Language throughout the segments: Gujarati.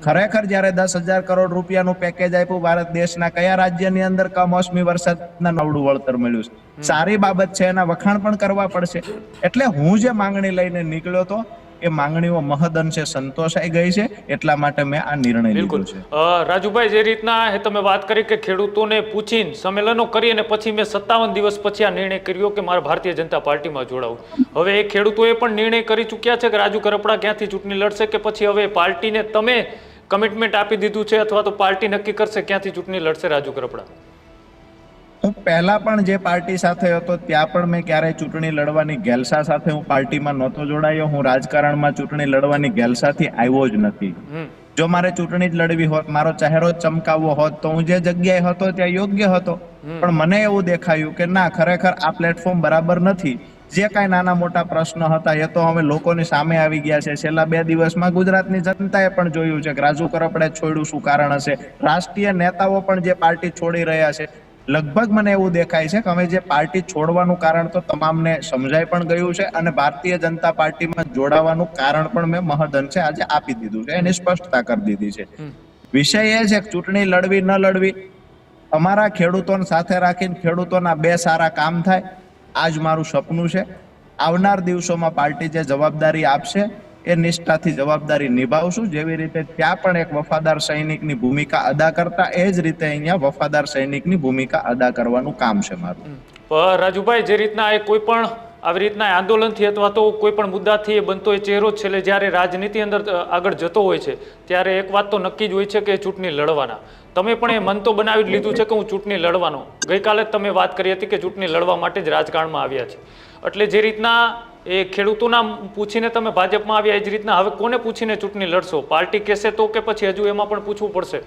ખરેખર જ્યારે 10,000 કરોડ રૂપિયાનું પેકેજ આપ્યું ભારત દેશના કયા રાજ્યની અંદર કમોસમી વરસાદના નવડું વળતર મળ્યું છે? સારી બાબત છે, એના વખાણ પણ કરવા પડશે. એટલે હું જે માંગણી લઈને નીકળ્યો હતો એ માંગણીઓ મહદઅંશે સંતોષાઈ ગઈ છે, એટલા માટે મેં આ નિર્ણય લીધો છે. રાજુભાઈ, જે રીતના તમે વાત કરી કે ખેડૂતોને પૂછીને સંમેલનો કરી અને પછી મેં 57 દિવસ પછી આ નિર્ણય કર્યો કે મારે ભારતીય જનતા પાર્ટીમાં જોડાવું. હવે એ ખેડૂતોએ પણ નિર્ણય કરી ચૂક્યા છે કે રાજુ કરપડા ક્યાંથી ચૂંટણી લડશે, કે પછી હવે પાર્ટીને તમે કમિટમેન્ટ આપી દીધું છે અથવા તો પાર્ટી નક્કી કરશે ક્યાંથી ચૂંટણી લડશે રાજુ કરપડા? હું પહેલા પણ જે પાર્ટી સાથે હતો ત્યાં પણ મેં ક્યારેય ચૂંટણી લડવાની ગેલસા સાથે હું પાર્ટીમાં નહોતો જોડાયો. હું રાજકારણમાં ચૂંટણી લડવાની ગેલસાથી આવ્યો જ નથી. જો મારે ચૂંટણી જ લડવી હોત, મારો ચહેરો ચમકાવવો હોત, તો હું જે જગ્યાએ હતો ત્યાં યોગ્ય હતો. પણ મને એવું દેખાયું કે ના, ખરેખર આ પ્લેટફોર્મ બરાબર નથી. જે કાંઈ નાના મોટા પ્રશ્ન હતા એ તો હવે લોકોની સામે આવી ગયા છે. છેલ્લા 2 દિવસમાં ગુજરાતની જનતાએ પણ જોયું છે કે રાજુ કરપડે છોડ્યું શું કારણ હશે. રાષ્ટ્રીય નેતાઓ પણ જે પાર્ટી છોડી રહ્યા છે, લગભગ મને એવું દેખાય છે કે હવે જે પાર્ટી છોડવાનું કારણ તો તમામને સમજાઈ પણ ગયું છે અને ભારતીય જનતા પાર્ટીમાં જોડાવાનું કારણ પણ મેં મહદઅંશે આજે આપી દીધું છે, એની સ્પષ્ટતા કરી દીધી છે. વિષય એ છે કે ચૂંટણી લડવી ન લડવી, અમારા ખેડૂતોને સાથે રાખીને ખેડૂતોના 2 સારા કામ થાય, આજ મારું સપનું છે. આવનાર દિવસોમાં પાર્ટી જે જવાબદારી આપશે એ નિષ્ઠાથી જવાબદારી નિભાવશું. જેવી રીતે ત્યાં પણ એક વફાદાર સૈનિકની ભૂમિકા અદા કરતા, એ જ રીતે અહીંયા વફાદાર સૈનિકની ભૂમિકા અદા કરવાનું કામ છે મારું. રાજુભાઈ, જે રીતના એ કોઈ પણ આવી રીતના આંદોલનથી અથવા તો કોઈ પણ મુદ્દાથી એ બનતો એ ચહેરો છેલ્લે જ્યારે રાજનીતિ અંદર આગળ જતો હોય છે ત્યારે એક વાત તો નક્કી જ હોય છે કે ચૂંટણી લડવાના. તમે પણ એ મન તો બનાવી લીધું છે કે હું ચૂંટણી લડવાનો. ગઈકાલે તમે વાત કરી હતી કે ચૂંટણી લડવા માટે જ રાજકારણમાં આવ્યા છે. એટલે જે રીતના એ ખેડૂતોના પૂછીને તમે ભાજપમાં આવ્યા, એ જ રીતના હવે કોને પૂછીને ચૂંટણી લડશો? પાર્ટી કહેશે તો કે પછી હજુ એમાં પણ પૂછવું પડશે?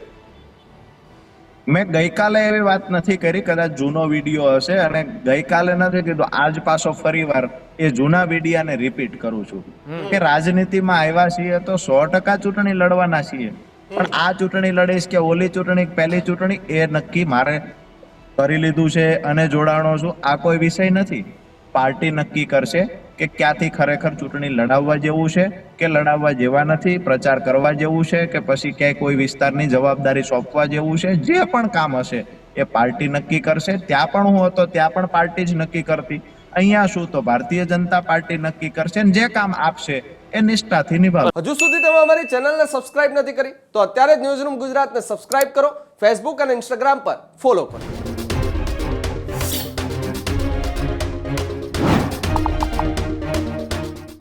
મેં ગઈકાલે એવી વાત નથી કરી, કદાચ જૂનો વિડીયો હશે અને ગઈકાલે નથી કીધું. આજ પાછો ફરીવાર એ જૂના વિડીયાને રિપીટ કરું છું કે રાજનીતિમાં આવ્યા છીએ તો 100% ચૂંટણી લડવાના છીએ. પણ આ ચૂંટણી લડીશ કે ઓલી ચૂંટણી, પહેલી ચૂંટણી, એ નક્કી મારે કરી લીધું છે અને જોડાણો છું. આ કોઈ વિષય નથી. પાર્ટી નક્કી કરશે કે ક્યાંથી ખરેખર ચૂંટણી લડાવવા જેવું છે કે લડાવવા જેવા નથી, પ્રચાર કરવા જેવું છે કે પછી ક્યાંય કોઈ વિસ્તારની જવાબદારી સોંપવા જેવું છે. જે પણ કામ હશે એ પાર્ટી નક્કી કરશે. ત્યાં પણ હું હતો ત્યાં પણ પાર્ટી જ નક્કી કરતી. અહીંયા શું તો ભારતીય જનતા પાર્ટી નક્કી કરશે. જે કામ આપશે એ નિષ્ઠાથી નિભાવ. હજુ સુધી તમે અમારી ચેનલને સબસ્ક્રાઇબ નથી કરી તો અત્યારે જ ન્યૂઝરૂમ ગુજરાતને સબસ્ક્રાઇબ કરો. ફેસબુક અને ઇન્સ્ટાગ્રામ પર ફોલો કરો.